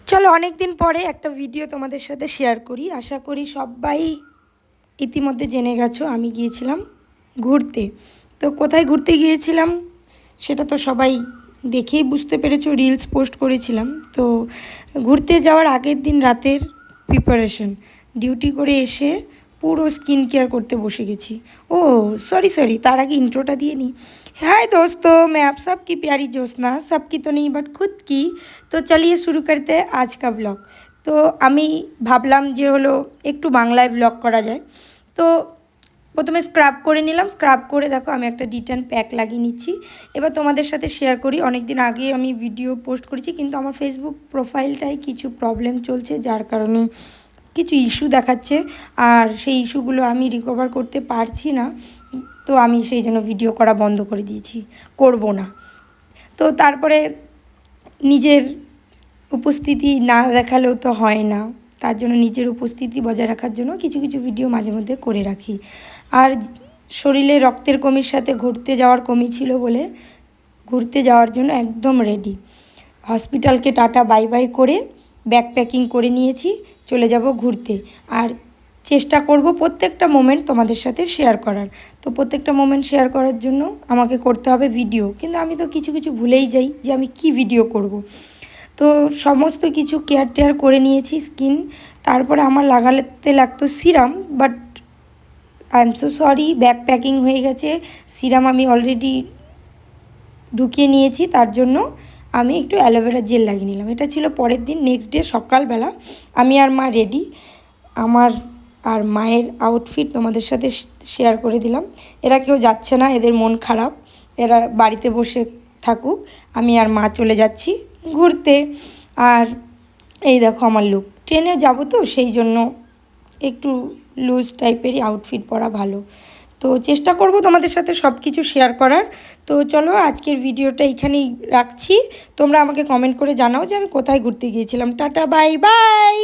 চলো অনেক দিন পরে একটা ভিডিও তোমাদের সাথে শেয়ার করি। আশা করি সবাই ইতিমধ্যে জেনে গেছো আমি গিয়েছিলাম ঘুরতে। তো কোথায় ঘুরতে গিয়েছিলাম সেটা তো সবাই দেখেই বুঝতে পেরেছো, রিলস পোস্ট করেছিলাম। তো ঘুরতে যাওয়ার আগের দিন রাতের প্রিপারেশন, ডিউটি করে এসে পুরো স্কিন কেয়ার করতে বসে গেছি। ও सॉरी তার আগে इंट्रोটা দিয়ে নিই। हाय दोस्तों, मैं आप सबकी प्यारी ज्योत्सना, सबकी तो नहीं बट खुद की। तो चलिए शुरू करते हैं आज का ब्लॉग। তো আমি ভাবলাম যে হলো একটু বাংলায় ব্লগ করা যায়। তো প্রথমে স্ক্রাব করে নিলাম। স্ক্রাব করে দেখো আমি একটা ডিটেন প্যাক লাগিয়ে নিচ্ছি। এবার তোমাদের সাথে শেয়ার করি। অনেক দিন আগে আমি ভিডিও পোস্ট করেছি, কিন্তু আমার ফেসবুক প্রোফাইলটায় কিছু প্রবলেম চলছে, যার কারণে কিছু ইস্যু দেখাচ্ছে, আর সেই ইস্যুগুলো আমি রিকভার করতে পারছি না। তো আমি সেই জন্য ভিডিও করা বন্ধ করে দিয়েছি, করব না। তো তারপরে নিজের উপস্থিতি না দেখালেও তো হয় না, তার জন্য নিজের উপস্থিতি বজায় রাখার জন্য কিছু কিছু ভিডিও মাঝে মধ্যে করে রাখি। আর শরীরে রক্তের কমির সাথে ঘুরতে যাওয়ার কমি ছিল বলে ঘুরতে যাওয়ার জন্য একদম রেডি। হসপিটালকে টাটা বাই বাই করে ব্যাগ প্যাকিং করে নিয়েছি, চলে যাব ঘুরতে। আর চেষ্টা করব প্রত্যেকটা মোমেন্ট তোমাদের সাথে শেয়ার করার। তো প্রত্যেকটা মোমেন্ট শেয়ার করার জন্য আমাকে করতে হবে ভিডিও, কিন্তু আমি তো কিছু কিছু ভুলেই যাই যে আমি কি ভিডিও করব। তো সমস্ত কিছু কেয়ার টেয়ার করে নিয়েছি স্কিন। তারপরে আমার লাগাতে লাগতো serum, but I am so sorry, bag packing হয়ে গেছে। সিরাম আমি অলরেডি ঢুকিয়ে নিয়েছি, তার জন্য আমি একটু অ্যালোভেরা জেল লাগিয়ে নিলাম। এটা ছিল পরের দিন, নেক্সট ডে সকালবেলা আমি আর মা রেডি। আমার আর মায়ের আউটফিট তোমাদের সাথে শেয়ার করে দিলাম। এরা কেউ যাচ্ছে না, এদের মন খারাপ, এরা বাড়িতে বসে থাকুক। আমি আর মা চলে যাচ্ছি ঘুরতে। আর এই দেখো আমার লুক, ট্রেনে যাব তো সেই জন্য একটু লুজ টাইপেরই আউটফিট পরা ভালো। তো চেষ্টা করব তোমাদের সাথে সব কিছু শেয়ার করার। তো চলো আজকের ভিডিওটা এখানেই রাখছি। তোমরা আমাকে কমেন্ট করে জানাও যে আমি কোথায় ঘুরতে গিয়েছিলাম। Tata bye bye.